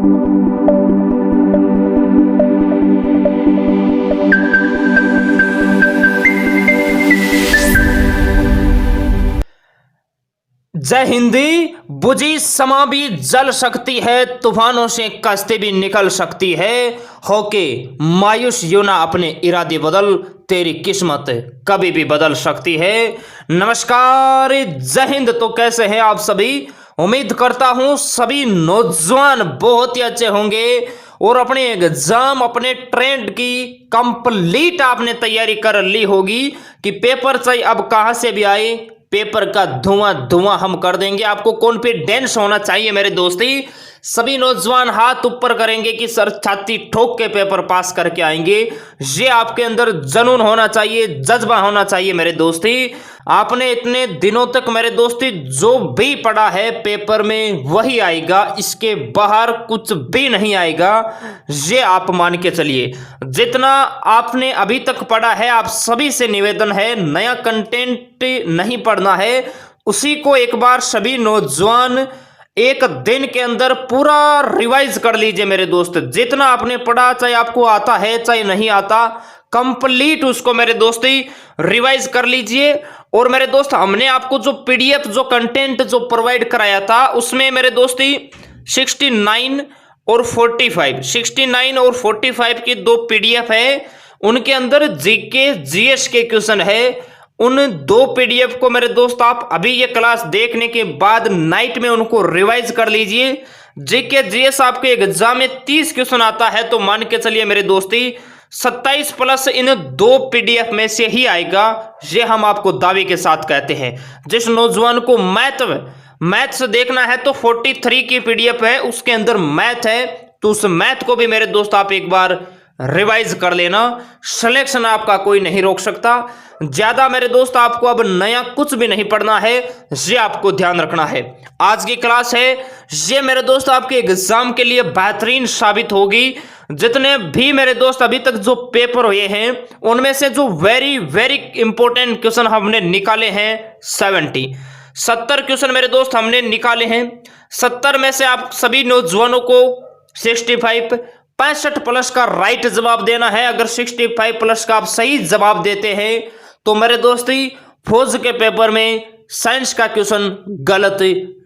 जय हिंदी। बुझी समा भी जल सकती है, तूफानों से कश्ती भी निकल सकती है। होके मायूस यूं ना अपने इरादे बदल, तेरी किस्मत कभी भी बदल सकती है। नमस्कार, जय हिंद। तो कैसे हैं आप सभी? उम्मीद करता हूं सभी नौजवान बहुत ही अच्छे होंगे और अपने एग्जाम, अपने ट्रेंड की कंप्लीट आपने तैयारी कर ली होगी कि पेपर चाहे अब कहां से भी आए, पेपर का धुआं धुआं हम कर देंगे। आपको कॉन्फिडेंस होना चाहिए मेरे दोस्ती। सभी नौजवान हाथ ऊपर करेंगे कि सर छाती ठोक के पेपर पास करके आएंगे। ये आपके अंदर जुनून होना चाहिए, जज्बा होना चाहिए मेरे दोस्ती। आपने इतने दिनों तक मेरे दोस्ती जो भी पढ़ा है पेपर में वही आएगा, इसके बाहर कुछ भी नहीं आएगा। ये आप मान के चलिए। जितना आपने अभी तक पढ़ा है, आप सभी से निवेदन है नया कंटेंट नहीं पढ़ना है, उसी को एक बार सभी नौजवान एक दिन के अंदर पूरा रिवाइज कर लीजिए मेरे दोस्त। जितना आपने पढ़ा, चाहे आपको आता है चाहे नहीं आता, कंप्लीट उसको मेरे दोस्ती रिवाइज कर लीजिए। और मेरे दोस्त, हमने आपको जो पीडीएफ, जो कंटेंट जो प्रोवाइड कराया था, उसमें मेरे दोस्ती 69 और 45 की दो पीडीएफ है। उनके अंदर जीके जीएस के क्वेश्चन है। उन दो पीडीएफ को मेरे दोस्त आप अभी ये क्लास देखने के बाद नाइट में उनको रिवाइज कर लीजिए। जीके जीएस आपके एग्जाम में 30 क्वेश्चन आता है, तो मान के चलिए मेरे दोस्ती 27 प्लस इन दो पीडीएफ में से ही आएगा। ये हम आपको दावे के साथ कहते हैं। जिस नौजवान को मैथ्स देखना है तो 43 की पीडीएफ है, उसके अंदर मैथ है, तो उस मैथ को भी मेरे दोस्त आप एक बार रिवाइज कर लेना। सिलेक्शन आपका कोई नहीं रोक सकता। ज्यादा मेरे दोस्त आपको अब नया कुछ भी नहीं पढ़ना है, ये आपको ध्यान रखना है। आज की क्लास है ये मेरे दोस्त आपके एग्जाम के लिए बेहतरीन साबित होगी। जितने भी मेरे दोस्त अभी तक जो पेपर हुए हैं, उनमें से जो वेरी वेरी इंपॉर्टेंट क्वेश्चन हमने निकाले हैं 70 क्वेश्चन मेरे दोस्त हमने निकाले हैं। 70 में से आप सभी नौजवानों को 65 प्लस का राइट जवाब देना है। अगर 65 प्लस का आप सही जवाब देते हैं तो मेरे दोस्ती फौज के पेपर में साइंस का क्वेश्चन गलत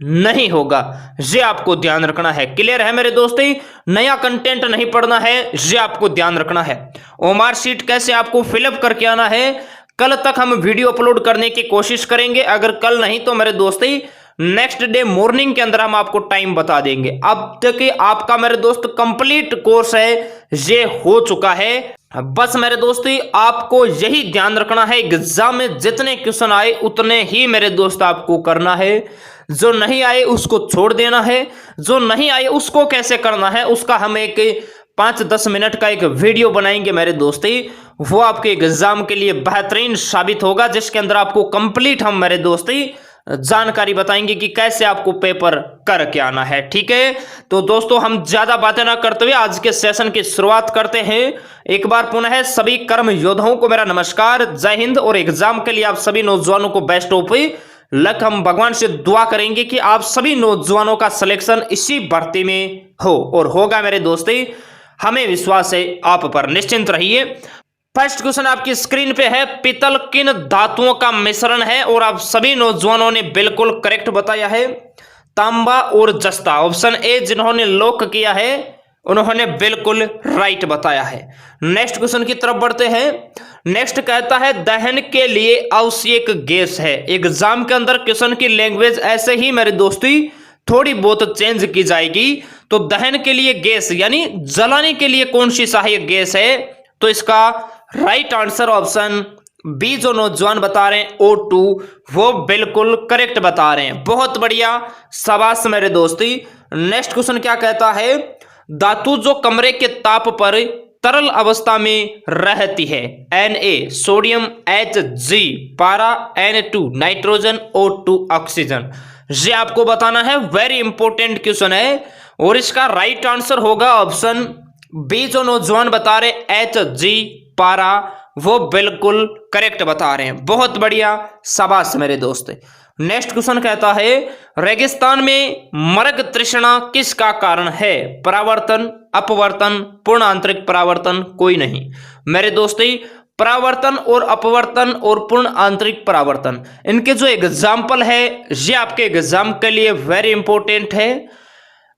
नहीं होगा। ये आपको ध्यान रखना है। क्लियर है मेरे दोस्ती? नया कंटेंट नहीं पढ़ना है, ये आपको ध्यान रखना है। ओमार शीट कैसे आपको फिलअप करके आना है, कल तक हम वीडियो अपलोड करने की कोशिश करेंगे। अगर कल नहीं तो मेरे दोस्ती नेक्स्ट डे मॉर्निंग के अंदर हम आपको टाइम बता देंगे। अब तक आपका मेरे दोस्त कंप्लीट कोर्स है, ये हो चुका है। बस मेरे दोस्ती आपको यही ध्यान रखना है, एग्जाम में जितने क्वेश्चन आए उतने ही मेरे दोस्त आपको करना है। जो नहीं आए उसको छोड़ देना है, जो नहीं आए उसको कैसे करना है उसका हम एक 5-10 मिनट का एक वीडियो बनाएंगे मेरे दोस्ती। वो आपके एग्जाम के लिए बेहतरीन साबित होगा, जिसके अंदर आपको कंप्लीट हम मेरे दोस्ती जानकारी बताएंगे कि कैसे आपको पेपर करके आना है। ठीक है, तो दोस्तों हम ज्यादा बातें ना करते हुए आज के सेशन की शुरुआत करते हैं। एक बार पुनः सभी कर्म योद्धाओं को मेरा नमस्कार, जय हिंद। और एग्जाम के लिए आप सभी नौजवानों को बेस्ट ऑफ लक। हम भगवान से दुआ करेंगे कि आप सभी नौजवानों का सिलेक्शन इसी भर्ती में हो और होगा मेरे दोस्ती। हमें विश्वास है आप पर, निश्चिंत रहिए। फर्स्ट क्वेश्चन आपकी स्क्रीन पे है, पीतल किन धातुओं का मिश्रण है? और आप सभी नौजवानों ने बिल्कुल करेक्ट बताया है, तांबा और जस्ता। ऑप्शन ए जिन्होंने लॉक किया है उन्होंने बिल्कुल राइट बताया है। नेक्स्ट क्वेश्चन की तरफ बढ़ते हैं। नेक्स्ट कहता है दहन के लिए आवश्यक गैस है। एग्जाम के अंदर क्वेश्चन की लैंग्वेज ऐसे ही मेरे दोस्ती थोड़ी बहुत चेंज की जाएगी। तो दहन के लिए गैस यानी जलाने के लिए कौन सी सहायक गैस है? तो इसका राइट आंसर ऑप्शन बी जो नौजवान बता रहे हैं O2, वो बिल्कुल करेक्ट बता रहे हैं। बहुत बढ़िया, शाबाश मेरे दोस्ती। नेक्स्ट क्वेश्चन क्या कहता है, धातु जो कमरे के ताप पर तरल अवस्था में रहती है? Na सोडियम, Hg पारा, Na2 नाइट्रोजन, O2 ऑक्सीजन। ये आपको बताना है, वेरी इंपॉर्टेंट क्वेश्चन है। और इसका राइट आंसर होगा ऑप्शन बी जो नौजवान बता रहे Hg पारा, वो बिल्कुल करेक्ट बता रहे हैं। बहुत बढ़िया, शाबाश मेरे दोस्त। नेक्स्ट क्वेश्चन कहता है रेगिस्तान में मर्ग तृष्णा किसका कारण है? परावर्तन, अपवर्तन, पूर्ण आंतरिक परावर्तन, कोई नहीं। मेरे दोस्तों परावर्तन और अपवर्तन और पूर्ण आंतरिक परावर्तन, इनके जो एग्जाम्पल है ये आपके एग्जाम के लिए वेरी इंपॉर्टेंट है।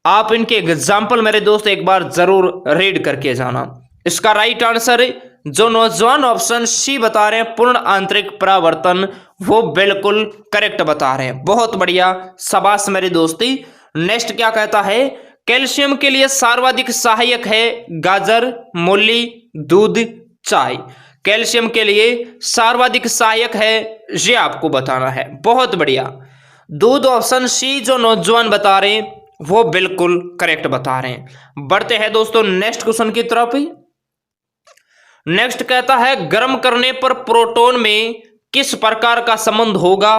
आप इनके एग्जाम्पल मेरे दोस्त एक बार जरूर रीड करके जाना। इसका राइट आंसर जो नौजवान ऑप्शन सी बता रहे हैं पूर्ण आंतरिक परावर्तन, वो बिल्कुल करेक्ट बता रहे हैं। बहुत बढ़िया, शाबाश मेरे दोस्ती। नेक्स्ट क्या कहता है कैल्शियम के लिए सर्वाधिक सहायक है गाजर, मूली, दूध, चाय। कैल्शियम के लिए सर्वाधिक सहायक है ये आपको बताना है। बहुत बढ़िया, दूध ऑप्शन सी जो नौजवान बता रहे हैं वो बिल्कुल करेक्ट बता रहे हैं। बढ़ते हैं दोस्तों नेक्स्ट क्वेश्चन की तरफ। नेक्स्ट कहता है गर्म करने पर प्रोटॉन में किस प्रकार का संबंध होगा?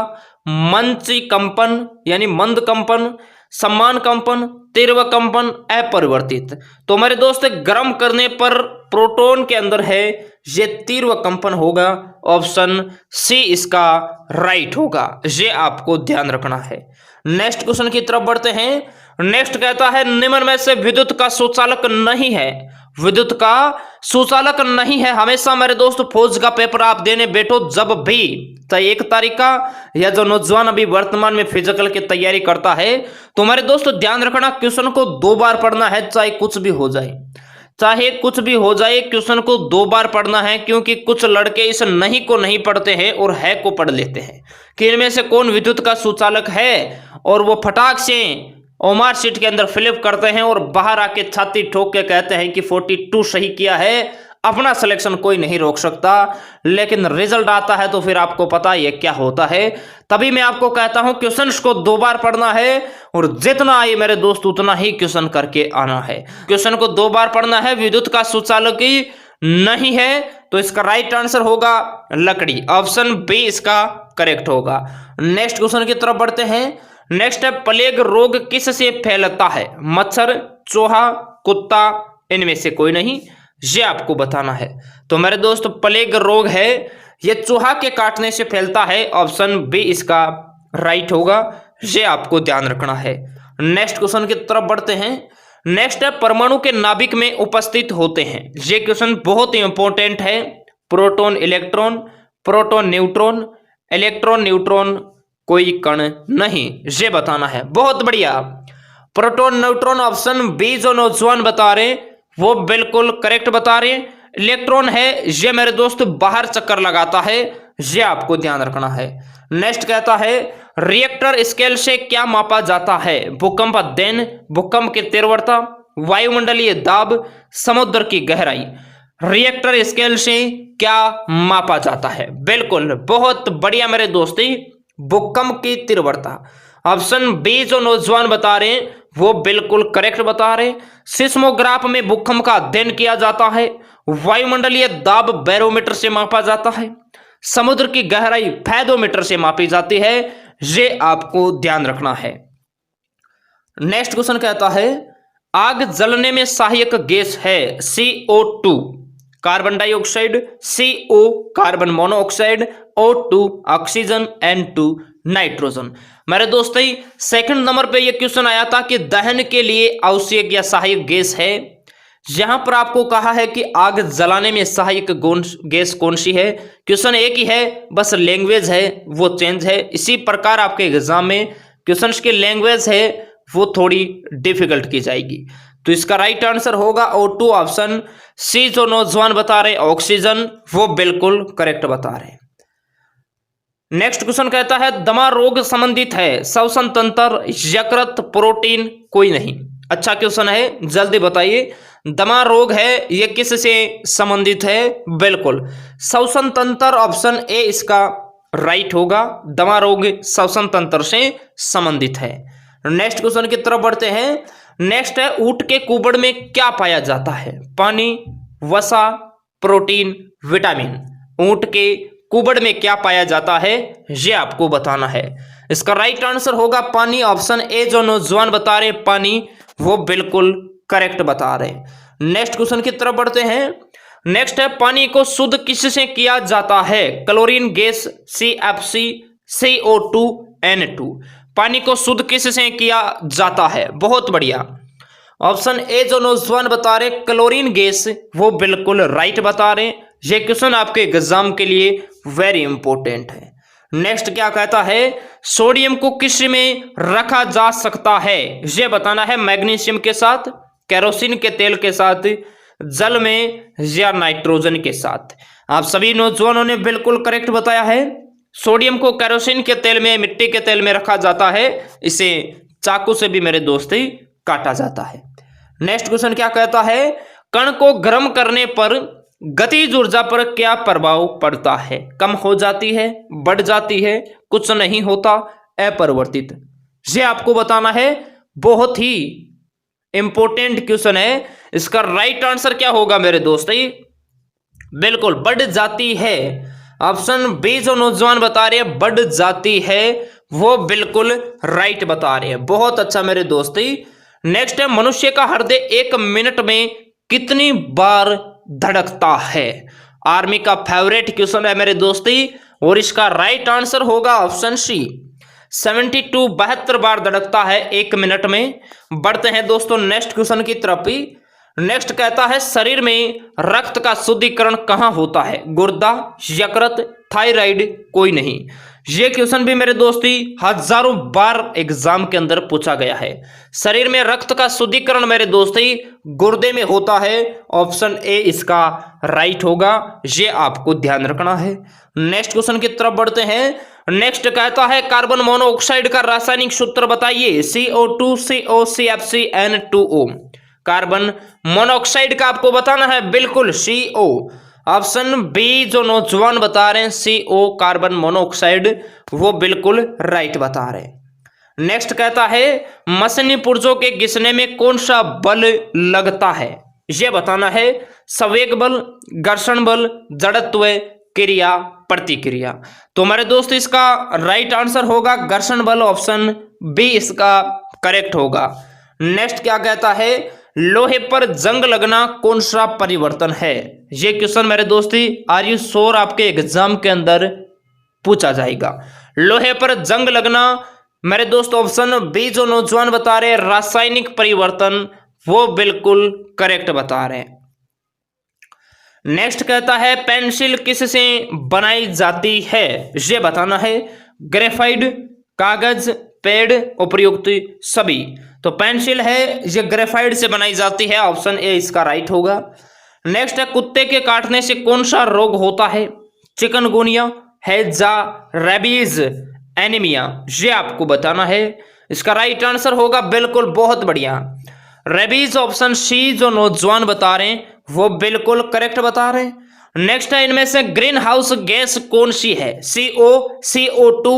मंची कंपन यानी मंद कंपन, समान कंपन, तीव्र कंपन, अपरिवर्तित। तो मेरे दोस्त गर्म करने पर प्रोटॉन के अंदर है ये तीव्र कंपन होगा। ऑप्शन सी इसका राइट होगा, ये आपको ध्यान रखना है। नेक्स्ट क्वेश्चन की तरफ बढ़ते हैं। नेक्स्ट कहता है निम्न में से विद्युत का सुचालक नहीं है। विद्युत का सुचालक नहीं है। हमेशा मेरे दोस्त फौज का पेपर आप देने बैठो जब भी, चाहे 1 तारीख का या जो नौजवान अभी वर्तमान में फिजिकल की तैयारी करता है, तो मेरे दोस्त ध्यान रखना क्वेश्चन को 2 बार पढ़ना है, चाहे कुछ भी हो जाए। चाहे कुछ भी हो जाए क्वेश्चन को 2 बार पढ़ना है, क्योंकि कुछ लड़के इस नहीं को नहीं पढ़ते हैं और है को पढ़ लेते हैं कि इनमें से कौन विद्युत का सुचालक है, और वो फटाक से ओमार शीट के अंदर फिलिप करते हैं और बाहर आके छाती ठोक के कहते हैं कि 42 सही किया है। अपना सिलेक्शन कोई नहीं रोक सकता, लेकिन रिजल्ट आता है तो फिर आपको पता है क्या होता है। तभी मैं आपको कहता हूं क्वेश्चंस को 2 बार पढ़ना है और जितना आए मेरे दोस्त उतना ही क्वेश्चन करके आना है। क्वेश्चन को 2 बार पढ़ना है। विद्युत का सुचालक नहीं है तो इसका राइट आंसर होगा लकड़ी। ऑप्शन बी इसका करेक्ट होगा। नेक्स्ट क्वेश्चन की तरफ बढ़ते हैं। नेक्स्ट है प्लेग रोग किस से फैलता है? मच्छर, चूहा, कुत्ता, इनमें से कोई नहीं, ये आपको बताना है। तो मेरे दोस्त प्लेग रोग है ये चूहा के काटने से फैलता है। ऑप्शन बी इसका राइट होगा, ये आपको ध्यान रखना है। नेक्स्ट क्वेश्चन की तरफ बढ़ते हैं। नेक्स्ट है परमाणु के नाभिक में उपस्थित होते हैं। ये क्वेश्चन बहुत ही इंपॉर्टेंट है। Proton, electron, proton, neutron, electron, neutron, कोई कण नहीं, ये बताना है। बहुत बढ़िया, प्रोटॉन, न्यूट्रॉन। ऑप्शन बी जो नौजवान बता रहे वो बिल्कुल करेक्ट बता रहे। इलेक्ट्रॉन है ये मेरे दोस्त बाहर चक्कर लगाता है, ये आपको ध्यान रखना है। नेक्स्ट कहता है रिएक्टर स्केल से क्या मापा जाता है? भूकंप अध्ययन, भूकंप की तीव्रता, वायुमंडलीय दाब, समुद्र की गहराई। रिएक्टर स्केल से क्या मापा जाता है? बिल्कुल बहुत बढ़िया मेरे दोस्ती, भूकंप की तीव्रता। ऑप्शन बी जो नौजवान बता रहे हैं वो बिल्कुल करेक्ट बता रहे। सिस्मोग्राफ में भूकंप का अध्ययन किया जाता है। वायुमंडलीय दाब बैरोमीटर से मापा जाता है। समुद्र की गहराई फैदोमीटर से मापी जाती है, ये आपको ध्यान रखना है। नेक्स्ट क्वेश्चन कहता है आग जलने में सहायक गैस है CO2 carbon dioxide, CO carbon monoxide, O2 oxygen, N2 nitrogen. मेरे दोस्तों सेकंड नंबर पे ये क्वेश्चन आया था कि दहन के लिए आवश्यक या सहायक गैस है। यहां पर आपको कहा है कि आग जलाने में सहायक गैस कौन सी है। क्वेश्चन एक ही है, बस लैंग्वेज है वो चेंज है। इसी प्रकार आपके एग्जाम में क्वेश्चंस की लैंग्वेज है वो थोड़ी डिफिकल्ट की जाएगी। तो इसका राइट आंसर होगा O2 ऑप्शन सी जो नौजवान बता रहे ऑक्सीजन, वो बिल्कुल करेक्ट बता रहे। नेक्स्ट क्वेश्चन कहता है दमा रोग संबंधित है श्वसन तंत्र, यकृत, प्रोटीन, कोई नहीं। अच्छा क्वेश्चन है, जल्दी बताइए। दमा रोग है ये किस से संबंधित है? बिल्कुल श्वसन तंत्र। ऑप्शन ए इसका राइट होगा। दमा रोग श्वसन तंत्र से संबंधित है। नेक्स्ट क्वेश्चन की तरफ बढ़ते हैं। नेक्स्ट है ऊंट के कुबड़ में क्या पाया जाता है? पानी, वसा, प्रोटीन, विटामिन। ऊंट के कुबड़ में क्या पाया जाता है ये आपको बताना है। इसका राइट आंसर होगा पानी। ऑप्शन ए जो नौजवान बता रहे पानी, वो बिल्कुल करेक्ट बता रहे। नेक्स्ट क्वेश्चन की तरफ बढ़ते हैं। नेक्स्ट है पानी को शुद्ध किससे किया जाता है? Chlorine gas, CFC, CO2, N2। पानी को शुद्ध किससे किया जाता है? बहुत बढ़िया। ऑप्शन ए जो नौजवान बता रहे क्लोरीन गैस, वो बिल्कुल राइट बता रहे। ये क्वेश्चन आपके एग्जाम के लिए वेरी इंपॉर्टेंट है। नेक्स्ट क्या कहता है? सोडियम को किस में रखा जा सकता है? ये बताना है। मैग्नीशियम के साथ, केरोसिन के तेल के साथ, जल में, या नाइट्रोजन के साथ। आप सभी नौजवानों ने बिल्कुल करेक्ट बताया है। सोडियम को केरोसिन के तेल में, मिट्टी के तेल में रखा जाता है। इसे चाकू से भी मेरे दोस्त ही काटा जाता है। नेक्स्ट क्वेश्चन क्या कहता है? कण को गर्म करने पर गतिज ऊर्जा पर क्या प्रभाव पड़ता है? कम हो जाती है, बढ़ जाती है, कुछ नहीं होता, अपरिवर्तित। ये आपको बताना है। बहुत ही इंपॉर्टेंट क्वेश्चन है। इसका राइट आंसर क्या होगा मेरे दोस्त? बिल्कुल बढ़ जाती है। ऑप्शन बी जो नौजवान बता रहे हैं बढ़ जाती है, वो बिल्कुल राइट बता रहे हैं। बहुत अच्छा मेरे दोस्त। नेक्स्ट है, मनुष्य का हृदय 1 मिनट में कितनी बार धड़कता है? आर्मी का फेवरेट क्वेश्चन है मेरे दोस्ती, और इसका राइट आंसर होगा ऑप्शन सी, 72 बार धड़कता है 1 मिनट में। बढ़ते हैं दोस्तों नेक्स्ट क्वेश्चन की तरफ ही। नेक्स्ट कहता है, शरीर में रक्त का शुद्धिकरण कहां होता है? गुर्दा, यकृत, थायराइड, कोई नहीं। ये क्वेश्चन भी मेरे दोस्ती हजारों बार एग्जाम के अंदर पूछा गया है। शरीर में रक्त का शुद्धिकरण मेरे दोस्ती गुर्दे में होता है। ऑप्शन ए इसका राइट होगा। ये आपको ध्यान रखना है। नेक्स्ट क्वेश्चन की तरफ बढ़ते हैं। नेक्स्ट कहता है, कार्बन मोनोऑक्साइड का रासायनिक सूत्र बताइए। CO2 COCFCN2O। कार्बन मोनोऑक्साइड का आपको बताना है बिल्कुल CO। ऑप्शन बी जो नौजवान बता रहे हैं CO कार्बन मोनोऑक्साइड, वो बिल्कुल राइट बता रहे हैं। नेक्स्ट कहता है, मशीनी पुर्जों के घिसने में कौन सा बल लगता है? यह बताना है। संवेग बल, घर्षण बल, जड़त्व, क्रिया, प्रतिक्रिया। तो हमारे दोस्त इसका राइट आंसर होगा घर्षण बल। ऑप्शन बी इसका करेक्ट होगा। नेक्स्ट क्या कहता है, लोहे पर जंग लगना कौन सा परिवर्तन है? ये क्वेश्चन मेरे दोस्ती आर यू श्योर आपके एग्जाम के अंदर पूछा जाएगा। लोहे पर जंग लगना मेरे दोस्त ऑप्शन बी जो नौजवान बता रहे हैं रासायनिक परिवर्तन, वो बिल्कुल करेक्ट बता रहे हैं। नेक्स्ट कहता है, पेंसिल किससे बनाई जाती है? ये बताना है। ग्रेफाइट, कागज, पेड़, उपयुक्त, सभी। तो पेंसिल है ये ग्रेफाइट से बनाई जाती है। ऑप्शन ए इसका राइट होगा। नेक्स्ट है, कुत्ते के काटने से कौन सा रोग होता है? चिकनगुनिया, हैजा, रेबीज, एनीमिया। ये आपको बताना है। इसका राइट आंसर होगा बिल्कुल बहुत बढ़िया रेबीज। ऑप्शन सी जो नौजवान बता रहे हैं वो बिल्कुल करेक्ट बता रहे हैं। नेक्स्ट है, इनमें से ग्रीन हाउस गैस कौन सी है? CO, CO2,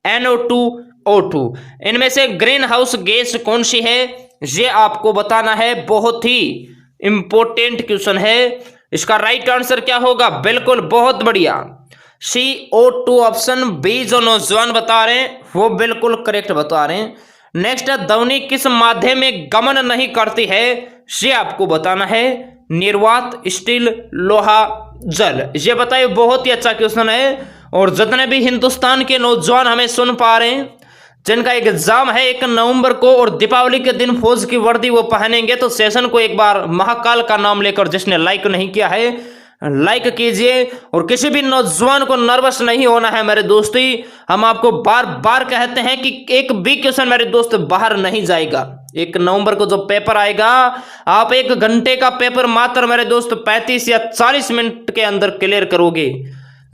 NO2, O2। इनमें से ग्रीन हाउस गैस कौन सी है? ये आपको बताना है। बहुत ही इंपॉर्टेंट क्वेश्चन है। इसका राइट आंसर क्या होगा? बिल्कुल बहुत बढ़िया CO2। ऑप्शन बी जो नौजवान बता रहे हैं वो बिल्कुल करेक्ट बता रहे हैं। नेक्स्ट है, ध्वनि किस माध्यम में गमन नहीं करती है? ये आपको बताना है। निर्वात, स्टील, लोहा, जल। ये बताइए। बहुत ही अच्छा क्वेश्चन है। और जितने भी हिंदुस्तान के नौजवान हमें सुन पा रहे हैं, जिनका एग्जाम है 1 नवंबर को और दीपावली के दिन फौज की वर्दी वो पहनेंगे, तो सेशन को एक बार महाकाल का नाम लेकर जिसने लाइक नहीं किया है लाइक कीजिए। और किसी भी नौजवान को नर्वस नहीं होना है मेरे दोस्ती। हम आपको बार बार कहते हैं कि एक भी क्वेश्चन मेरे दोस्त बाहर नहीं जाएगा। 1 नवंबर को जो पेपर आएगा, आप 1 घंटे का पेपर मात्र मेरे दोस्त 35 या 40 मिनट के अंदर क्लियर करोगे।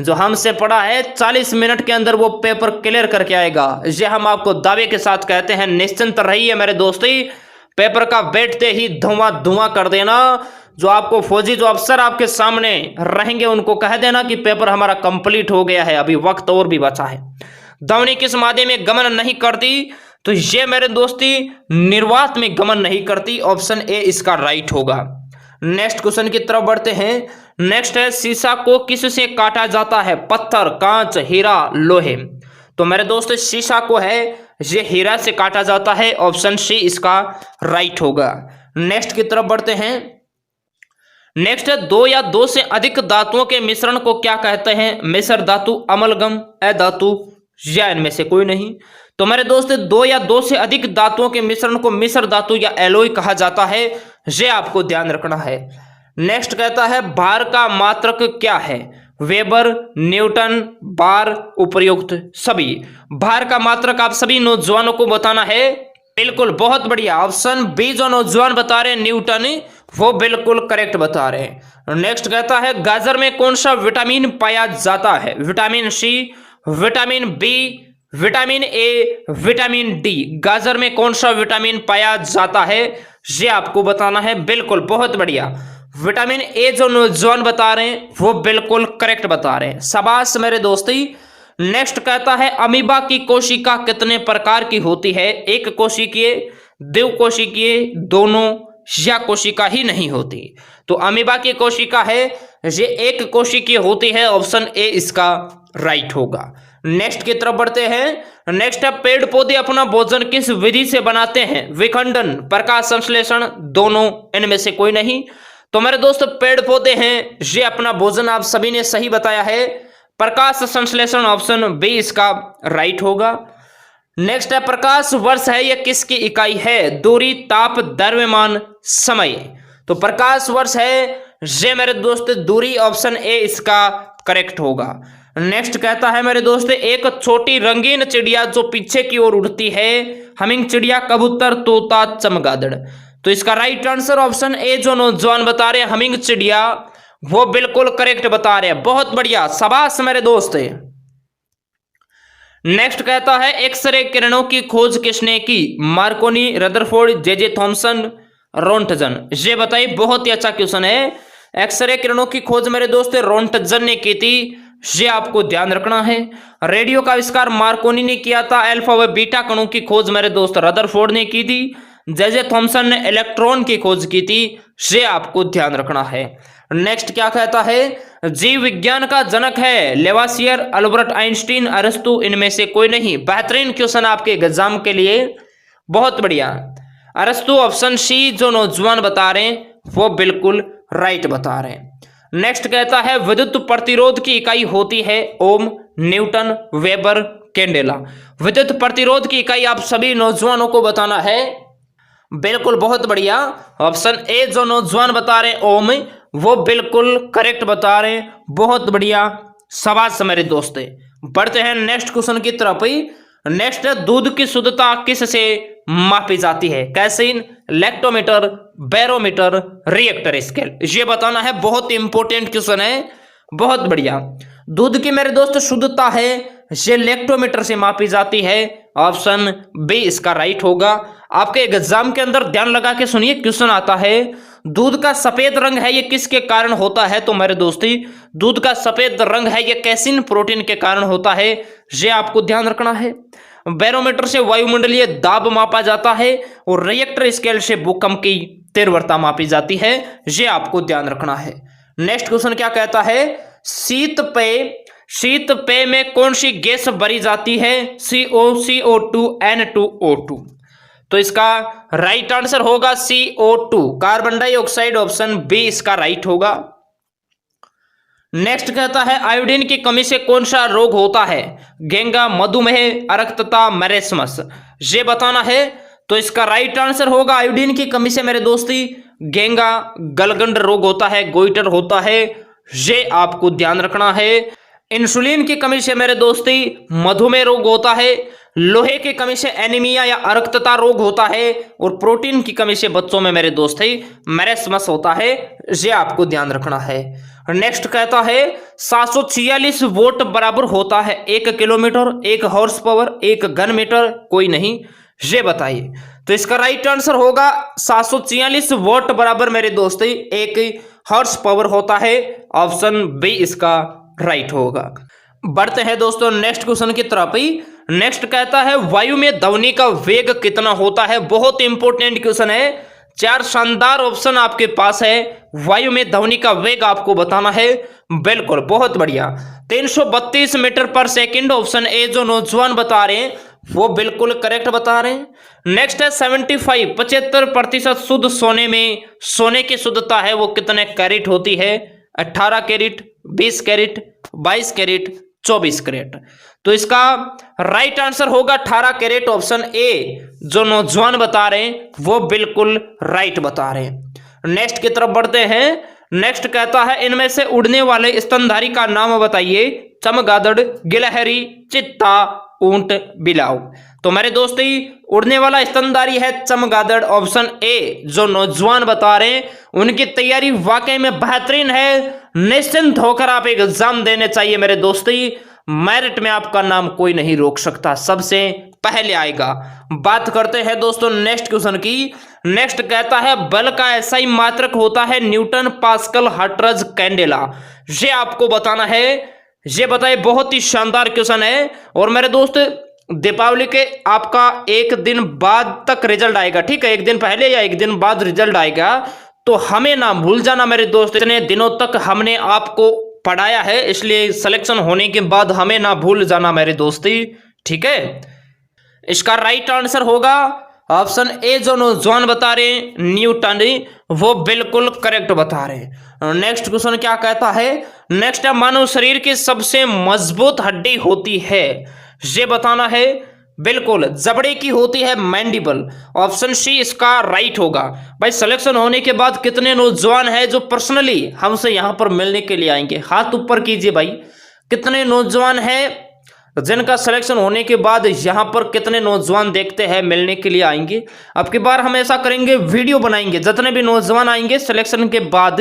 जो हमसे पढ़ा है 40 मिनट के अंदर वो पेपर क्लियर करके आएगा। ये हम आपको दावे के साथ कहते हैं। निश्चिंत रहिए मेरे दोस्ती। पेपर का बैठते ही धुआं धुआं कर देना। जो आपको फौजी जो अफसर आपके सामने रहेंगे उनको कह देना कि पेपर हमारा कंप्लीट हो गया है, अभी वक्त और भी बचा है। ध्वनि किस माध्यम में गमन नहीं करती? तो ये मेरे दोस्ती निर्वात में गमन नहीं करती। ऑप्शन ए इसका राइट होगा। नेक्स्ट क्वेश्चन की तरफ बढ़ते हैं। नेक्स्ट है, शीशा को किस से काटा जाता है? पत्थर, कांच, हीरा, लोहे। तो मेरे दोस्त शीशा को है ये हीरा से काटा जाता है। ऑप्शन सी इसका राइट होगा। नेक्स्ट की तरफ बढ़ते हैं। नेक्स्ट है, 2 या 2 से अधिक धातुओं के मिश्रण को क्या कहते हैं? मिश्र धातु, अमलगम, अधातु, या इनमें से कोई नहीं। तो मेरे दोस्त दो या दो से अधिक धातुओं के मिश्रण को मिश्र धातु या एलॉय कहा जाता है, ये आपको ध्यान रखना है। नेक्स्ट कहता है भार का मात्रक क्या है? वेबर, न्यूटन, बार, उपयुक्त सभी। भार का मात्रक आप सभी नौजवानों को बताना है। बिल्कुल, बहुत बढ़िया। ऑप्शन बी जो नौजवान बता रहे हैं न्यूटन, वो बिल्कुल करेक्ट बता रहे हैं। नेक्स्ट कहता है गाजर में कौन सा विटामिन पाया जाता है? Vitamin C, vitamin B, vitamin A, vitamin D. गाजर में कौन सा विटामिन पाया जाता है, ये आपको बताना है। बिल्कुल, बहुत बढ़िया। विटामिन ए जो नौजवान बता रहे हैं वो बिल्कुल करेक्ट बता रहे हैं, शाबाश मेरे दोस्ती। नेक्स्ट कहता है अमीबा की कोशिका कितने प्रकार की होती है? एक कोशिकीय, द्विकोशिकीय, दोनों, या कोशिका ही नहीं होती? तो अमीबा की कोशिका है ये एक कोशिकीय होती है। ऑप्शन ए इसका राइट होगा। नेक्स्ट की तरफ बढ़ते हैं। नेक्स्ट है पेड़ पौधे अपना भोजन किस विधि से बनाते हैं? विखंडन, प्रकाश संश्लेषण, दोनों, इनमें से कोई नहीं। तो मेरे दोस्त पेड़ पौधे हैं ये अपना भोजन, आप सभी ने सही बताया है, प्रकाश संश्लेषण। ऑप्शन बी इसका राइट होगा। नेक्स्ट है प्रकाश वर्ष है यह किसकी इकाई है? दूरी, ताप, द्रव्यमान, समय। तो प्रकाश वर्ष है ये मेरे दोस्त दूरी। ऑप्शन ए इसका करेक्ट होगा। नेक्स्ट कहता है मेरे दोस्त एक छोटी रंगीन चिड़िया जो पीछे की ओर उड़ती है, हमिंग चिड़िया, कबूतर, तोता, चमगादड़। तो इसका राइट आंसर ऑप्शन ए जो नौजवान बता रहे हैं हमिंग चिड़िया, वो बिल्कुल करेक्ट बता रहे हैं। बहुत बढ़िया, शाबाश मेरे दोस्त। नेक्स्ट कहता है एक्सरे किरणों की खोज किसने की? Markovnikov, Rutherford, J Thomson, Roentgen. ये बताइए, बहुत ही अच्छा क्वेश्चन है। एक्सरे किरणों की खोज मेरे दोस्त रोंटजन ने की थी, ये आपको ध्यान रखना है। रेडियो का आविष्कार मार्कोनी ने किया था। अल्फा व बीटा कणों की खोज मेरे दोस्त रदरफोर्ड ने की थी। जे थॉमसन ने इलेक्ट्रॉन की खोज की थी, ये आपको ध्यान रखना है। नेक्स्ट क्या कहता है जीव विज्ञान का जनक है? लेवासियर, अल्बर्ट आइंस्टीन, अरस्तु, इनमें से कोई नहीं। बेहतरीन क्वेश्चन आपके एग्जाम के लिए, बहुत बढ़िया। अरस्तु, ऑप्शन सी जो नौजवान बता रहे हैं वो बिल्कुल राइट बता रहे हैं। नेक्स्ट कहता है विद्युत प्रतिरोध की इकाई होती है? ओम, न्यूटन, वेबर, कैंडेला। विद्युत प्रतिरोध की इकाई आप सभी नौजवानों को बताना है। बिल्कुल, बहुत बढ़िया। ऑप्शन ए जो नौजवान बता रहे हैं ओम, वो बिल्कुल करेक्ट बता रहे हैं। बहुत बढ़िया, शाबाश मेरे दोस्त। बढ़ते हैं नेक्स्ट क्वेश्चन की तरफ। नेक्स्ट है दूध की शुद्धता किस से मापी जाती है? Casein, lactometer, barometer, Richter scale. ये बताना है, बहुत इंपॉर्टेंट क्वेश्चन है। बहुत बढ़िया। दूध की मेरे दोस्त शुद्धता है ये लैक्टोमीटर से मापी जाती है। ऑप्शन बी इसका राइट होगा। आपके एग्जाम के अंदर ध्यान लगा के सुनिए, क्वेश्चन आता है दूध का सफेद रंग है ये किसके कारण होता है? तो मेरे दोस्ती दूध का सफेद रंग है ये कैसिन प्रोटीन के कारण होता है, ये आपको ध्यान रखना है। बैरोमीटर से वायुमंडलीय दाब मापा जाता है और रिएक्टर स्केल से भूकंप की तीव्रता मापी जाती है, ये आपको ध्यान रखना है। नेक्स्ट क्वेश्चन क्या कहता है शीत पेय में कौन सी गैस भरी जाती है? CO, CO2, N2O2। तो इसका राइट आंसर होगा CO2, carbon dioxide. Option B इसका राइट होगा। नेक्स्ट कहता है आयोडीन की कमी से कौन सा रोग होता है? घेंगा, मधुमेह, अरक्तता, मैरेस्मस। ये बताना है। तो इसका राइट आंसर होगा आयोडीन की कमी से मेरे दोस्ती घेंगा, गलगंड रोग होता है, गोइटर होता है, ये आपको ध्यान रखना है। इंसुलिन की कमी से मेरे दोस्ती मधुमेह रोग होता है। लोहे की कमी से एनीमिया या अरक्तता रोग होता है और प्रोटीन की कमी से बच्चों में मेरे दोस्त मैरेस्मस होता है, ये आपको ध्यान रखना है। नेक्स्ट कहता है 746 वोट बराबर होता है 1 किलोमीटर, 1 हॉर्स पावर, 1 घन मीटर, कोई नहीं, ये बताइए। तो इसका राइट आंसर होगा 746 वोट बराबर मेरे दोस्त 1 हॉर्स पावर होता है। ऑप्शन बी इसका राइट होगा। बढ़ते हैं दोस्तों नेक्स्ट क्वेश्चन की तरफ। नेक्स्ट कहता है वायु में ध्वनि का वेग कितना होता है? बहुत इंपॉर्टेंट क्वेश्चन है। 4 शानदार ऑप्शन आपके पास है। वायु में ध्वनि का वेग आपको बताना है। बिल्कुल, बहुत बढ़िया। 332 मीटर पर सेकंड। ऑप्शन ए जो नौजवान बता रहे हैं वो बिल्कुल करेक्ट बता रहे हैं। नेक्स्ट है 75% शुद्ध सोने में सोने की शुद्धता है वो कितने कैरेट होती है? 18 कैरेट, 20 कैरेट, 22 कैरेट, 24 कैरेट। तो इसका राइट आंसर होगा 18 कैरेट, ऑप्शन ए। जो नौजवान बता रहे हैं वो बिल्कुल राइट बता रहे हैं। नेक्स्ट की तरफ बढ़ते हैं। नेक्स्ट कहता है इनमें से उड़ने वाले स्तनधारी का नाम बताइए। चमगादड़, गिलहरी, चित्ता, ऊंट, बिलाव। तो मेरे दोस्तों उड़ने वाला स्तनधारी है चमगादड़, ऑप्शन ए। जो नौजवान बता रहे हैं उनकी तैयारी वाकई में बेहतरीन है। निश्चिंत होकर आप एग्जाम देने चाहिए मेरे दोस्तों। मेरिट में आपका नाम कोई नहीं रोक सकता, सबसे पहले आएगा। बात करते हैं दोस्तों नेक्स्ट क्वेश्चन की। नेक्स्ट कहता है बल का एसआई मात्रक होता है न्यूटन, पास्कल, हर्ट्ज, कैंडेला। ये आपको बताना है। ये बताइए, बहुत ही शानदार क्वेश्चन है। और मेरे दोस्त दीपावली के आपका एक दिन बाद तक रिजल्ट आएगा, ठीक है, एक दिन पहले या एक दिन बाद रिजल्ट आएगा। तो हमें ना भूल जाना मेरे दोस्त, इतने दिनों तक हमने आपको पढ़ाया है, इसलिए सिलेक्शन होने के बाद हमें ना भूल जाना मेरे दोस्ती, ठीक है। इसका राइट आंसर होगा ऑप्शन ए। जो नौजवान बता रहे हैं न्यूटन, वो बिल्कुल करेक्ट बता रहे हैं। नेक्स्ट क्वेश्चन क्या कहता है। नेक्स्ट है मानव शरीर की सबसे मजबूत हड्डी होती है, ये बताना है। बिल्कुल जबड़े की होती है मैंडिबल, ऑप्शन सी इसका राइट होगा। भाई सिलेक्शन होने के बाद कितने नौजवान हैं जो पर्सनली हमसे यहां पर मिलने के लिए आएंगे? हाथ ऊपर कीजिए भाई। कितने नौजवान हैं जिनका सिलेक्शन होने के बाद यहां पर कितने नौजवान देखते हैं मिलने के लिए आएंगे? अब की बार हम ऐसा करेंगे, वीडियो बनाएंगे। जितने भी नौजवान आएंगे सिलेक्शन के बाद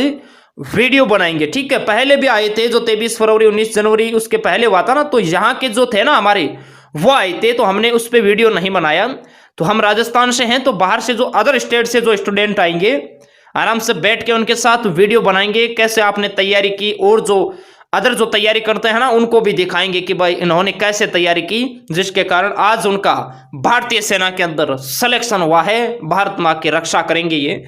वीडियो बनाएंगे, ठीक है। पहले भी आए थे जो 23 फरवरी 19 जनवरी उसके पहले हुआ था ना, तो यहाँ के जो थे ना हमारे वो आए थे, तो हमने उस पर वीडियो नहीं बनाया। तो हम राजस्थान से हैं, तो बाहर से जो अदर स्टेट से जो स्टूडेंट आएंगे आराम से बैठ के उनके साथ वीडियो बनाएंगे, कैसे आपने तैयारी की, और जो अदर जो तैयारी करते हैं ना उनको भी दिखाएंगे कि भाई इन्होंने कैसे तैयारी की, जिसके कारण आज उनका भारतीय सेना के अंदर सिलेक्शन हुआ है। भारत माँ की रक्षा करेंगे ये।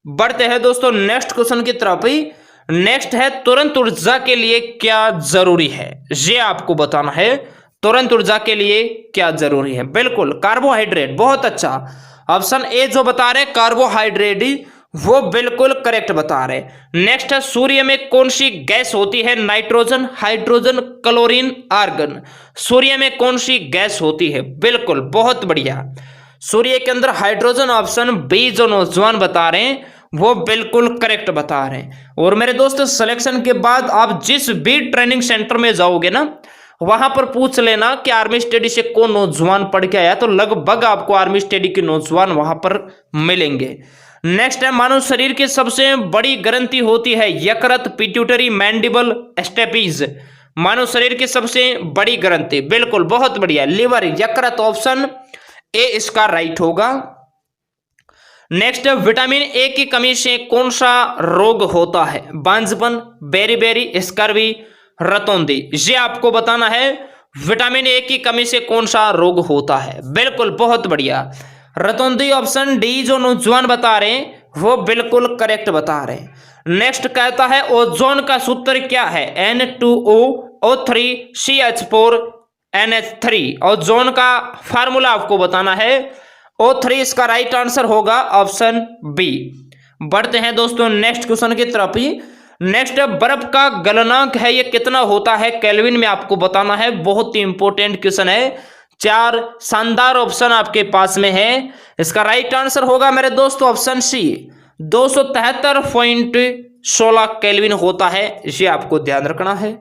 बढ़ते हैं दोस्तों नेक्स्ट क्वेश्चन की तरफ ही। नेक्स्ट है तुरंत ऊर्जा के लिए क्या जरूरी है, ये आपको बताना है। तुरंत ऊर्जा के लिए क्या जरूरी है? बिल्कुल कार्बोहाइड्रेट, बहुत अच्छा। ऑप्शन ए जो बता रहे कार्बोहाइड्रेट, वो बिल्कुल करेक्ट बता रहे। नेक्स्ट है सूर्य में कौन सी गैस होती है? Nitrogen, hydrogen, chlorine, argon. सूर्य में कौन सी गैस होती है? बिल्कुल बहुत बढ़िया, सूर्य के अंदर हाइड्रोजन, ऑप्शन बी जो नौजवान बता रहे हैं वो बिल्कुल करेक्ट बता रहे हैं। और मेरे दोस्तों सिलेक्शन के बाद आप जिस भी ट्रेनिंग सेंटर में जाओगे ना, वहां पर पूछ लेना कि आर्मी स्टडी से कौन नौजवान पढ़ के आया, तो लगभग आपको आर्मी स्टडी के नौजवान वहां पर मिलेंगे। नेक्स्ट है मानव शरीर की सबसे बड़ी ग्रंथि होती है यकृत, पिट्यूटरी, मैंडिबल, स्टेपीज। मानव शरीर की सबसे बड़ी ग्रंथि, बिल्कुल बहुत बढ़िया, लिवर, यकृत, ऑप्शन ए इसका राइट होगा। नेक्स्ट है विटामिन ए की कमी से कौन सा रोग होता है? बांझपन, बेरी, स्कर्वी, रतौंधी। ये आपको बताना है विटामिन ए की कमी से कौन सा रोग होता है। बिल्कुल बहुत बढ़िया, रतौंधी, ऑप्शन डी जो नौजवान बता रहे हैं वो बिल्कुल करेक्ट बता रहे हैं। नेक्स्ट कहता है ओजोन का सूत्र क्या है? N2O O3 CH4 NH3। Ozone का फार्मूला आपको बताना है, O3 इसका राइट आंसर होगा, ऑप्शन बी। बढ़ते हैं दोस्तों नेक्स्ट क्वेश्चन की तरफ ही। नेक्स्ट बर्फ का गलनांक है ये कितना होता है केल्विन में, आपको बताना है। बहुत ही इंपॉर्टेंट क्वेश्चन है, 4 शानदार ऑप्शन आपके पास में है। इसका राइट आंसर होगा मेरे दोस्तों ऑप्शन सी, 273.16 केल्विन होता है, ये आपको ध्यान रखना है।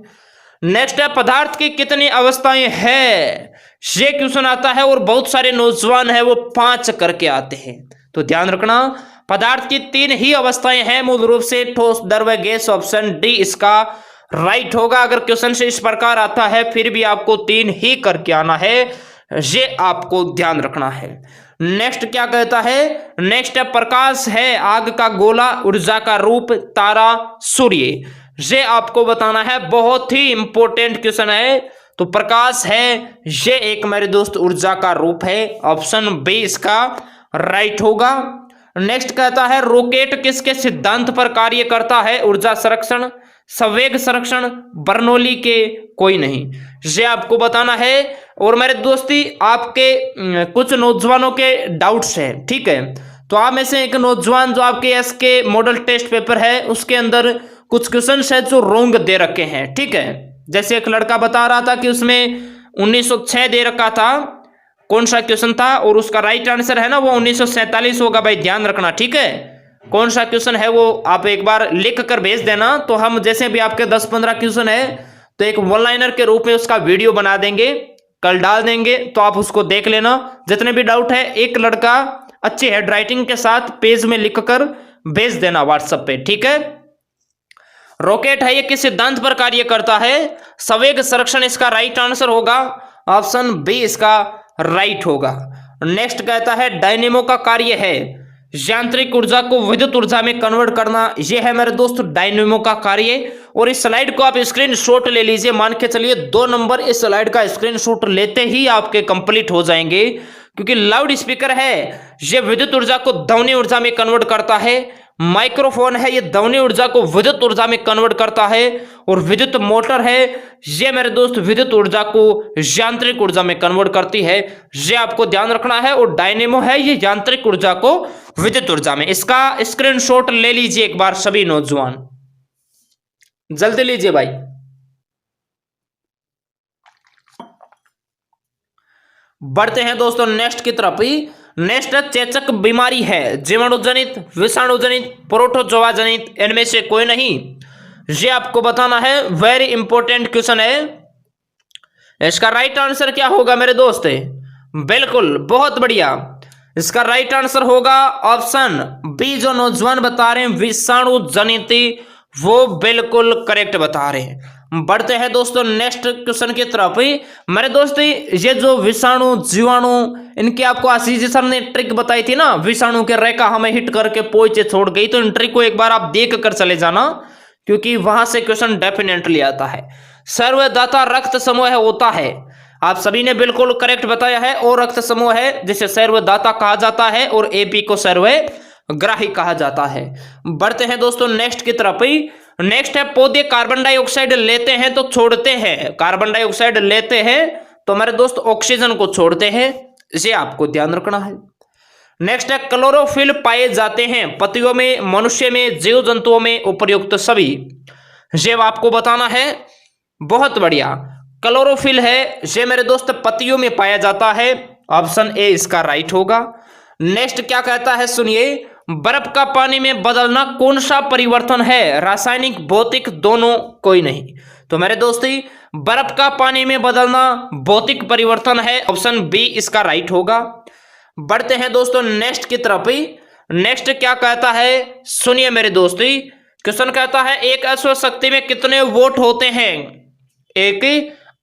नेक्स्ट है पदार्थ की कितनी अवस्थाएं है, ये क्वेश्चन आता है और बहुत सारे नौजवान है वो 5 करके आते हैं, तो ध्यान रखना। पदार्थ की 3 ही अवस्थाएं हैं मूल रूप से, ठोस, द्रव्य, गैस, ऑप्शन डी इसका राइट होगा। अगर क्वेश्चन से इस प्रकार आता है फिर भी आपको 3 ही करके आना है, ये आपको ध्यान रखना है। नेक्स्ट क्या कहता है? नेक्स्ट प्रकाश है आग का गोला, ऊर्जा का रूप, तारा, सूर्य। ये आपको बताना है, बहुत ही इंपॉर्टेंट क्वेश्चन है। तो प्रकाश है ये एक मेरे दोस्त ऊर्जा का रूप है, ऑप्शन बी इसका राइट होगा। नेक्स्ट कहता है रॉकेट किसके सिद्धांत पर कार्य करता है? ऊर्जा संरक्षण, संवेग संरक्षण, बर्नौली के कोई नहीं, ये आपको बताना है। और मेरे दोस्ती आपके कुछ नौजवानों के डाउट्स हैं, ठीक है, तो आप में से एक नौजवान जो आपके एसके मॉडल टेस्ट पेपर है उसके अंदर कुछ क्वेश्चन है जो रॉन्ग दे रखे हैं, ठीक है, जैसे एक लड़का बता रहा था कि उसमें 1906 दे रखा था, कौन सा क्वेश्चन था, और उसका राइट आंसर है ना वो 1947 होगा। भाई ध्यान रखना, ठीक है। कौन सा क्वेश्चन है वो आप एक बार लिख कर भेज देना, तो हम जैसे भी आपके 10-15 क्वेश्चन है तो एक वन लाइनर के रूप में उसका वीडियो बना देंगे, कल डाल देंगे, तो आप उसको देख लेना। जितने भी डाउट है एक लड़का अच्छी हेड राइटिंग के साथ पेज में लिखकर भेज देना व्हाट्सएप पे, ठीक है। रॉकेट है ये किस सिद्धांत पर कार्य करता है? संवेग संरक्षण इसका राइट आंसर होगा, ऑप्शन बी इसका राइट होगा। नेक्स्ट कहता है डायनेमो का कार्य है यांत्रिक ऊर्जा को विद्युत ऊर्जा में कन्वर्ट करना। यह है मेरे दोस्त डायनेमो का कार्य। और इस स्लाइड को आप स्क्रीनशॉट ले लीजिए, मान के चलिए 2 नंबर इस स्लाइड का स्क्रीनशॉट लेते ही आपके कंप्लीट हो जाएंगे, क्योंकि लाउड स्पीकर है यह विद्युत ऊर्जा को ध्वनि ऊर्जा में कन्वर्ट करता है। माइक्रोफोन है ये ध्वनि ऊर्जा को विद्युत ऊर्जा में कन्वर्ट करता है। और विद्युत मोटर है ये मेरे दोस्त विद्युत ऊर्जा को यांत्रिक ऊर्जा में कन्वर्ट करती है, ये आपको ध्यान रखना है। और डायनेमो है ये यांत्रिक ऊर्जा को विद्युत ऊर्जा में। इसका स्क्रीनशॉट ले लीजिए एक बार सभी नौजवान, जल्दी लीजिए भाई। बढ़ते हैं दोस्तों नेक्स्ट की तरफ ही। नेक्स्ट चेचक बीमारी है जीवाणु जनित, विषाणु जनित, प्रोटोजोआ जनित, इनमें से कोई नहीं, ये आपको बताना है। वेरी इंपॉर्टेंट क्वेश्चन है। इसका राइट आंसर क्या होगा मेरे दोस्त? बिल्कुल बहुत बढ़िया, इसका राइट आंसर होगा ऑप्शन बी। जो नौजवान बता रहे हैं विषाणु जनित, वो बिल्कुल करेक्ट बता रहे हैं। बढ़ते हैं दोस्तों नेक्स्ट क्वेश्चन की तरफ। मेरे दोस्त ये जो विषाणु जीवाणु, इनकी आपको आशीष सर ने ट्रिक बताई थी ना, विषाणु के रेखा हमें हिट करके पोइचे छोड़ गई, तो इन ट्रिक को एक बार आप देख कर चले जाना, क्योंकि वहां से क्वेश्चन डेफिनेटली आता है। सर्वदाता रक्त समूह होता है, आप सभी ने बिल्कुल करेक्ट बताया है। और रक्त समूह है जिसे सर्वदाता कहा जाता है, और एपी को सर्वग्राही कहा जाता है। बढ़ते हैं दोस्तों नेक्स्ट की तरफ ही। नेक्स्ट है पौधे कार्बन डाइऑक्साइड लेते हैं तो छोड़ते हैं, कार्बन डाइऑक्साइड लेते हैं तो मेरे दोस्त ऑक्सीजन को छोड़ते हैं, इसे आपको ध्यान रखना है। नेक्स्ट है क्लोरोफिल पाए जाते हैं पत्तियों में, मनुष्य में, जीव जंतुओं में, उपर्युक्त सभी, ये आपको बताना है। बहुत बढ़िया, क्लोरोफिल है ये मेरे दोस्त पत्तियों में पाया जाता है, ऑप्शन ए इसका राइट होगा। नेक्स्ट क्या कहता है सुनिए, बर्फ का पानी में बदलना कौन सा परिवर्तन है? रासायनिक, भौतिक, दोनों, कोई नहीं। तो मेरे दोस्ती बर्फ का पानी में बदलना भौतिक परिवर्तन है, ऑप्शन बी इसका राइट होगा। बढ़ते हैं दोस्तों नेक्स्ट की तरफ ही। नेक्स्ट क्या कहता है सुनिए मेरे दोस्ती, क्वेश्चन कहता है एक अश्व शक्ति में कितने वोट होते हैं? एक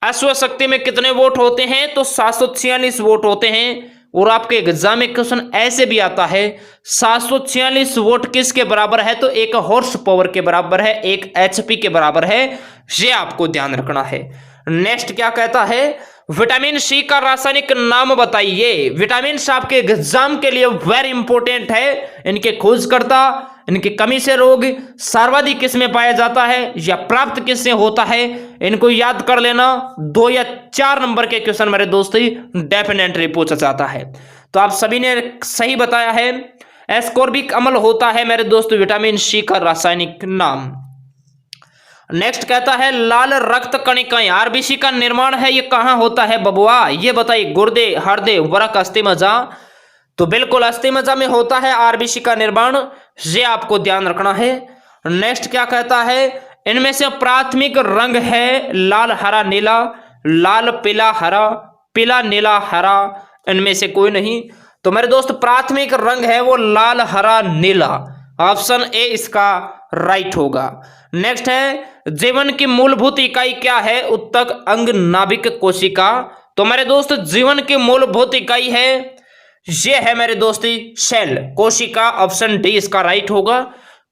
अश्व शक्ति में कितने वोट होते हैं? तो 746 वोट होते हैं। और आपके एग्जाम में क्वेश्चन ऐसे भी आता है 746 वोट किसके बराबर है? तो एक हॉर्स पावर के बराबर है, एक एचपी के बराबर है, ये आपको ध्यान रखना है। नेक्स्ट क्या कहता है, विटामिन सी का रासायनिक नाम बताइए। विटामिन सी आपके एग्जाम के लिए वेरी इंपॉर्टेंट है। इनके खोजकर्ता, इनकी कमी से रोग सर्वाधिक किस में पाया जाता है या प्राप्त किससे होता है, इनको याद कर लेना। 2 या 4 नंबर के क्वेश्चन मेरे दोस्त डेफिनेटली पूछा जाता है। तो आप सभी ने सही बताया है, एस्कॉर्बिक अम्ल होता है मेरे दोस्त विटामिन सी का रासायनिक नाम। नेक्स्ट कहता है लाल रक्त कणिकाएं, आरबीसी का निर्माण है ये कहां होता है बबुआ? ये बताइए, गुर्दे, हृदय, वरक, अस्थिमज्जा? तो बिल्कुल अस्थिमज्जा में होता है आरबीसी का निर्माण, ये आपको ध्यान रखना है। नेक्स्ट क्या कहता है, इनमें से प्राथमिक रंग है लाल, हरा, नीला, लाल, पीला, हरा, पीला, नीला, हरा, इनमें से कोई नहीं। तो मेरे दोस्त प्राथमिक रंग है वो लाल, हरा, नीला, ऑप्शन ए इसका राइट होगा। नेक्स्ट है जीवन की मूलभूत इकाई क्या है? उत्तक, अंग, नाभिक, कोशिका? तो मेरे दोस्त जीवन की मूलभूत इकाई है ये है मेरे दोस्ती सेल, कोशिका, ऑप्शन डी इसका राइट होगा।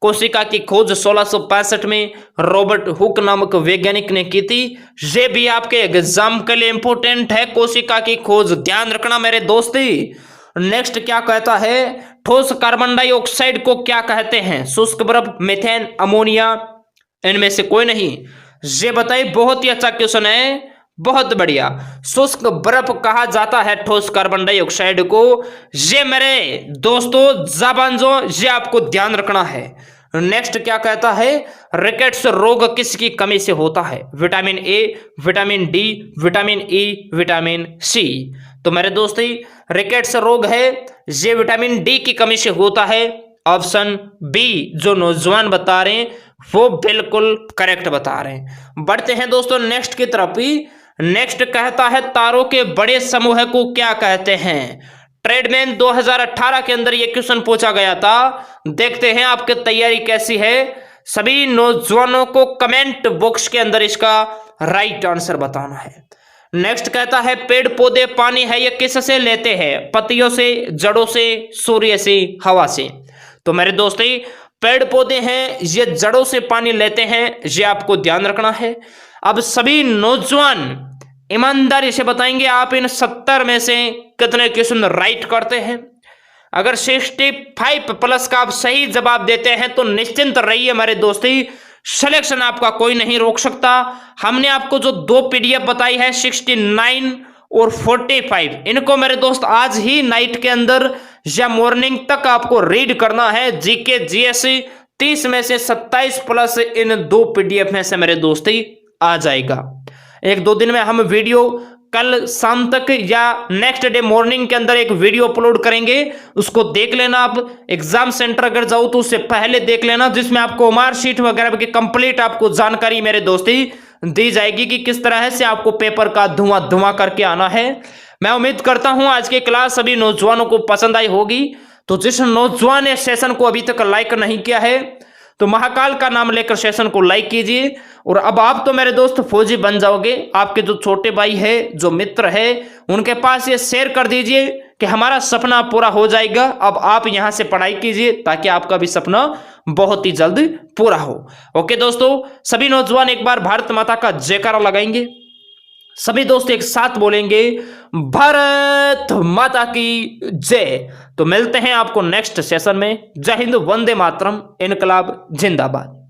कोशिका की खोज 1665 में रॉबर्ट हुक नामक वैज्ञानिक ने की थी। ये भी आपके एग्जाम के लिए इंपॉर्टेंट है, कोशिका की खोज ध्यान रखना मेरे दोस्ती। नेक्स्ट क्या कहता है, ठोस कार्बन डाइऑक्साइड को क्या कहते हैं? शुष्क बर्फ, मीथेन, अमोनिया, इनमें से कोई नहीं। ये बताइए, बहुत ही अच्छा क्वेश्चन है, बहुत बढ़िया। शुष्क बर्फ कहा जाता है ठोस कार्बन डाइऑक्साइड को। ये मेरे दोस्तों जाबांजो, ये आपको ध्यान रखना है। नेक्स्ट क्या कहता है, रिकेट्स रोग किसकी कमी से होता है? Vitamin A, vitamin D, vitamin E, vitamin C. तो मेरे दोस्तों रिकेट्स रोग है ये विटामिन डी की कमी से होता है। ऑप्शन बी जो नौजवान बता रहे हैं वो बिल्कुल करेक्ट बता रहे हैं। बढ़ते हैं दोस्तों नेक्स्ट की तरफ ही। नेक्स्ट कहता है तारों के बड़े समूह को क्या कहते हैं? ट्रेडमैन 2018 के अंदर यह क्वेश्चन पूछा गया था। देखते हैं आपकी तैयारी कैसी है। सभी नौजवानों को कमेंट बॉक्स के अंदर इसका राइट आंसर बताना है। नेक्स्ट कहता है पेड़ पौधे पानी है ये किससे लेते हैं? पत्तियों से, जड़ों से, सूर्य से, हवा से। तो मेरे दोस्तों पेड़ पौधे हैं ये जड़ों से पानी लेते हैं, ये आपको ध्यान रखना है। अब सभी नौजवान ईमानदारी से बताएंगे आप इन 70 में से कितने क्वेश्चन राइट करते हैं। अगर 65+ का आप सही जवाब देते हैं तो निश्चिंत रहिए मेरे दोस्ती, सिलेक्शन आपका कोई नहीं रोक सकता। हमने आपको जो 2 PDF बताई है 69 और 45, इनको मेरे दोस्त आज ही नाइट के अंदर या मॉर्निंग तक आपको रीड करना है। जीके जीएस 30 में से 27+ इन 2 PDF में से मेरे दोस्ती आ जाएगा। 1-2 दिन में हम वीडियो कल शाम तक या नेक्स्ट डे मॉर्निंग के अंदर एक वीडियो अपलोड करेंगे, उसको देख लेना। आप एग्जाम सेंटर अगर जाओ तो उससे पहले देख लेना, जिसमें आपको मार्कशीट वगैरह की कंप्लीट आपको जानकारी मेरे दोस्ती दी जाएगी कि किस तरह से आपको पेपर का धुआं करके आना है। मैं उम्मीद करता हूं आज की क्लास सभी नौजवानों को पसंद आई होगी। तो जिस नौजवान ने सेशन को अभी तक लाइक नहीं किया है तो महाकाल का नाम लेकर सेशन को लाइक कीजिए। और अब आप तो मेरे दोस्त फौजी बन जाओगे। आपके जो छोटे भाई है, जो मित्र है, उनके पास ये शेयर कर दीजिए कि हमारा सपना पूरा हो जाएगा। अब आप यहां से पढ़ाई कीजिए ताकि आपका भी सपना बहुत ही जल्द पूरा हो। ओके दोस्तों, सभी नौजवान एक बार भारत माता का जयकारा लगाएंगे। सभी दोस्त एक साथ बोलेंगे भारत माता की जय। तो मिलते हैं आपको नेक्स्ट सेशन में। जय हिंद, वंदे मातरम, इनकलाब जिंदाबाद।